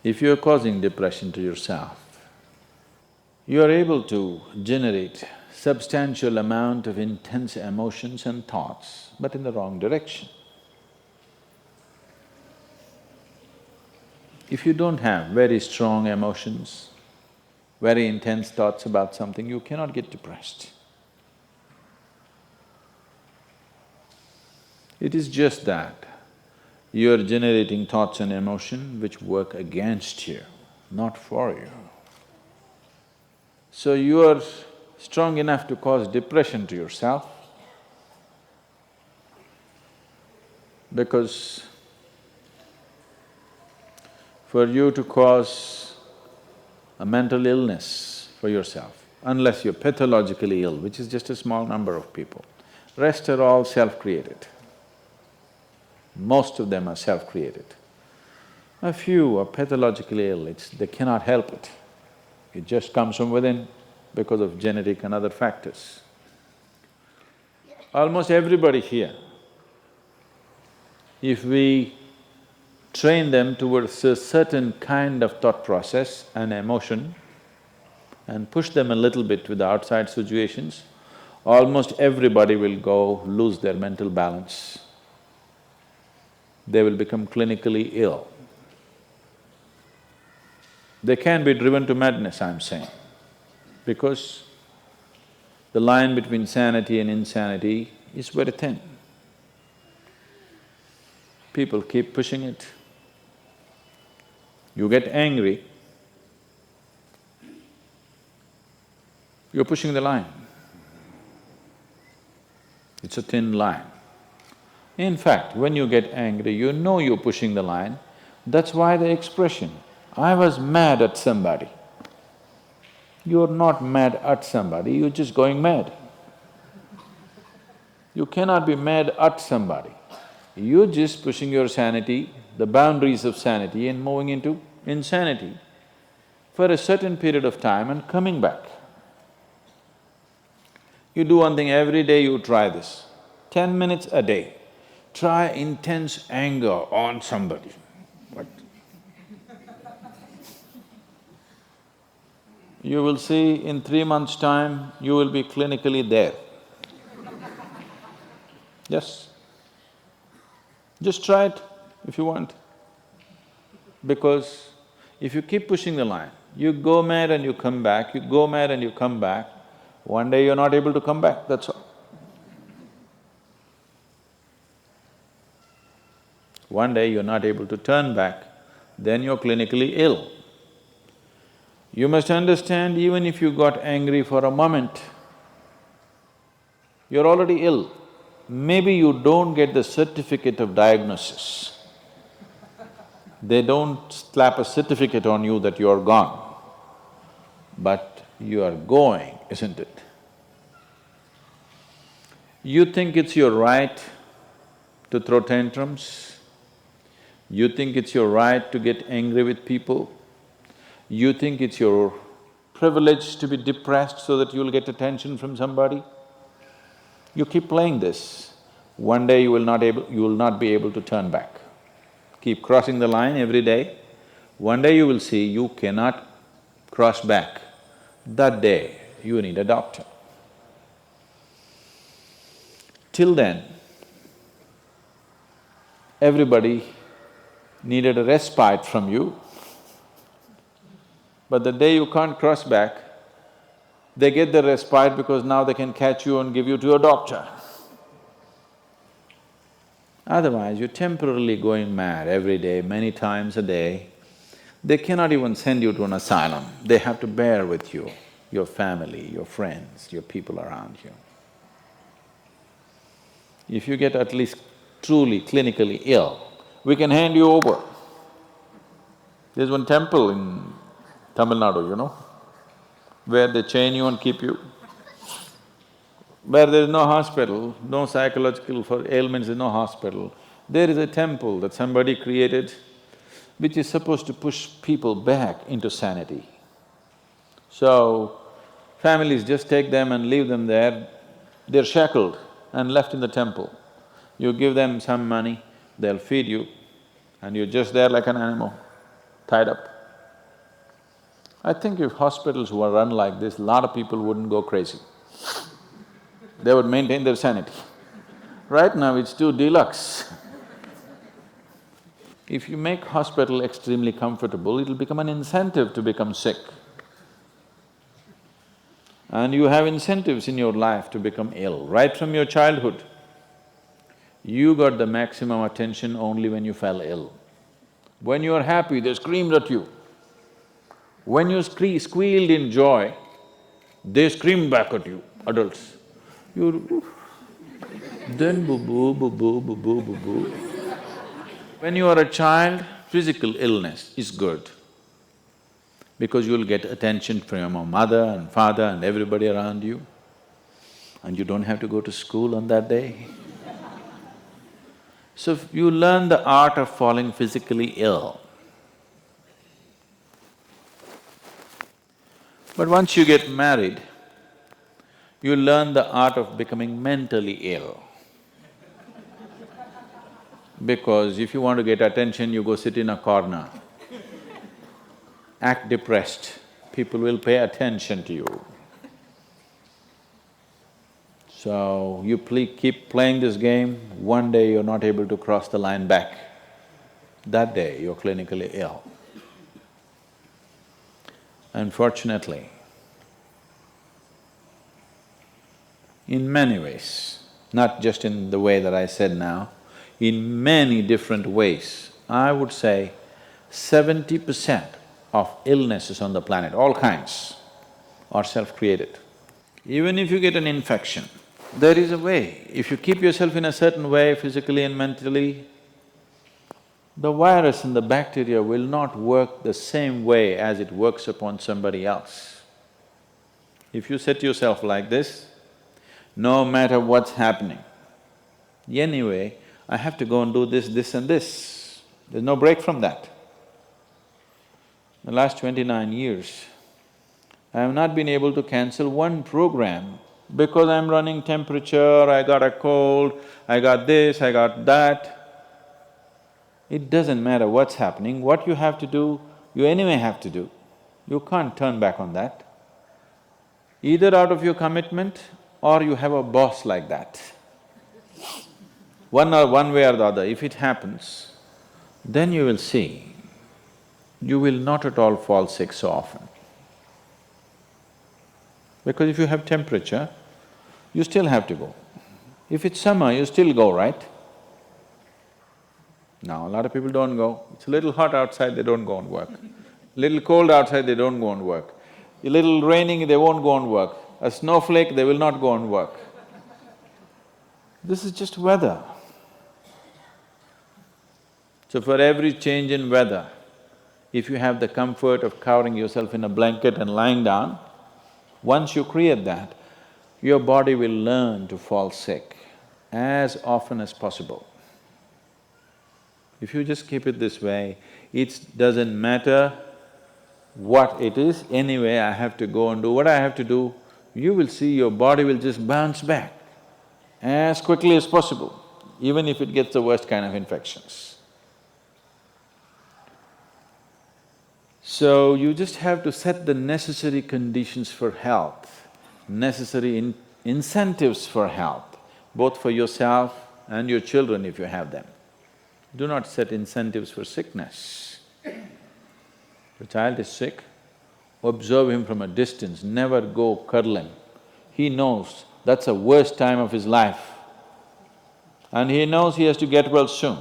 If you are causing depression to yourself, you are able to generate substantial amount of intense emotions and thoughts, but in the wrong direction. If you don't have very strong emotions, very intense thoughts about something, you cannot get depressed. It is just that you are generating thoughts and emotion which work against you, not for you. So you are strong enough to cause depression to yourself because for you to cause a mental illness for yourself, unless you're pathologically ill, which is just a small number of people, rest are all self-created. Most of them are self-created. A few are pathologically ill, they cannot help it. It just comes from within because of genetic and other factors. Almost everybody here, if we train them towards a certain kind of thought process and emotion and push them a little bit with the outside situations, almost everybody will lose their mental balance. They will become clinically ill. They can be driven to madness, I'm saying, because the line between sanity and insanity is very thin. People keep pushing it. You get angry, you're pushing the line. It's a thin line. In fact, when you get angry, you know you're pushing the line. That's why the expression, I was mad at somebody. You're not mad at somebody, you're just going mad. You cannot be mad at somebody. You're just pushing your sanity, the boundaries of sanity and moving into insanity for a certain period of time and coming back. You do one thing every day, you try this, 10 minutes a day. Try intense anger on somebody. What? You will see in 3 months' time, you will be clinically there. Yes. Just try it if you want. Because if you keep pushing the line, you go mad and you come back, you go mad and you come back, one day you're not able to come back, that's all. One day you're not able to turn back, then you're clinically ill. You must understand, even if you got angry for a moment, you're already ill. Maybe you don't get the certificate of diagnosis. They don't slap a certificate on you that you're gone, but you are going, isn't it? You think it's your right to throw tantrums, you think it's your right to get angry with people, you think it's your privilege to be depressed so that you'll get attention from somebody. You keep playing this, one day you will not be able to turn back. Keep crossing the line every day, one day you will see you cannot cross back. That day, you need a doctor. Till then, everybody needed a respite from you, but the day you can't cross back, they get the respite because now they can catch you and give you to a doctor. Otherwise, you're temporarily going mad every day, many times a day. They cannot even send you to an asylum, they have to bear with you, your family, your friends, your people around you. If you get at least truly clinically ill, we can hand you over. There's one temple in Tamil Nadu, you know, where they chain you and keep you. Where there is no hospital, no psychological for ailments, there's no hospital, there is a temple that somebody created which is supposed to push people back into sanity. So, families just take them and leave them there, they're shackled and left in the temple. You give them some money, they'll feed you, and you're just there like an animal, tied up. I think if hospitals were run like this, a lot of people wouldn't go crazy. They would maintain their sanity. Right now it's too deluxe. If you make hospital extremely comfortable, it'll become an incentive to become sick. And you have incentives in your life to become ill. Right from your childhood, you got the maximum attention only when you fell ill. When you are happy, they screamed at you. When you squealed in joy, they screamed back at you, adults. You… then boo-boo, boo-boo, boo-boo, boo-boo. When you are a child, physical illness is good because you'll get attention from your mother and father and everybody around you, and you don't have to go to school on that day. So you learn the art of falling physically ill. But once you get married, you learn the art of becoming mentally ill. Because if you want to get attention, you go sit in a corner, act depressed, people will pay attention to you. So you keep playing this game, one day you're not able to cross the line back. That day you're clinically ill. Unfortunately, in many ways, not just in the way that I said now, in many different ways, I would say 70% of illnesses on the planet, all kinds, are self-created. Even if you get an infection, there is a way. If you keep yourself in a certain way, physically and mentally, the virus and the bacteria will not work the same way as it works upon somebody else. If you set yourself like this, no matter what's happening, anyway, I have to go and do this, this and this. There's no break from that. The last 29 years, I have not been able to cancel one program because I'm running temperature, I got a cold, I got this, I got that. It doesn't matter what's happening, what you have to do, you anyway have to do. You can't turn back on that. Either out of your commitment or you have a boss like that. One way or the other, if it happens, then you will see, you will not at all fall sick so often. Because if you have temperature, you still have to go. If it's summer, you still go, right? Now, a lot of people don't go. It's a little hot outside, they don't go and work. Little cold outside, they don't go and work. A little raining, they won't go and work. A snowflake, they will not go and work. This is just weather. So for every change in weather, if you have the comfort of covering yourself in a blanket and lying down, once you create that, your body will learn to fall sick as often as possible. If you just keep it this way, it doesn't matter what it is, anyway I have to go and do what I have to do, you will see your body will just bounce back as quickly as possible, even if it gets the worst kind of infections. So you just have to set the necessary conditions for health, necessary incentives for health, both for yourself and your children if you have them. Do not set incentives for sickness. The child is sick, observe him from a distance, never go cuddling. He knows that's the worst time of his life and he knows he has to get well soon.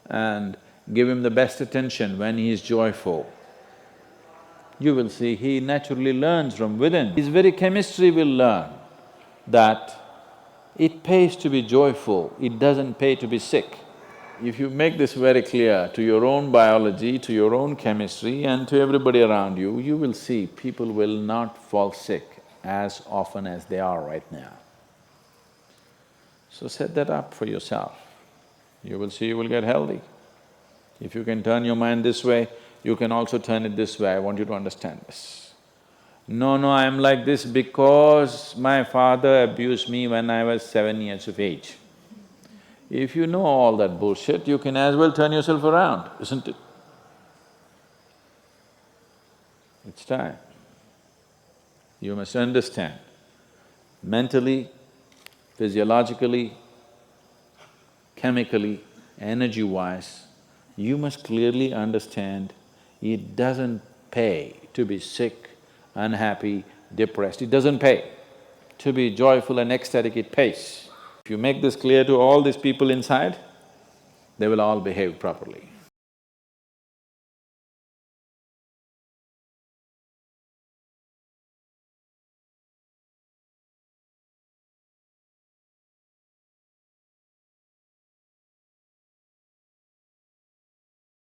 And give him the best attention when he is joyful. You will see he naturally learns from within. His very chemistry will learn that it pays to be joyful, it doesn't pay to be sick. If you make this very clear to your own biology, to your own chemistry and to everybody around you, you will see people will not fall sick as often as they are right now. So set that up for yourself. You will see you will get healthy. If you can turn your mind this way, you can also turn it this way, I want you to understand this. No, I'm like this because my father abused me when I was 7 years of age. If you know all that bullshit, you can as well turn yourself around, isn't it? It's time. You must understand, mentally, physiologically, chemically, energy-wise, you must clearly understand it doesn't pay to be sick, unhappy, depressed. It doesn't pay. To be joyful and ecstatic, it pays. If you make this clear to all these people inside, they will all behave properly.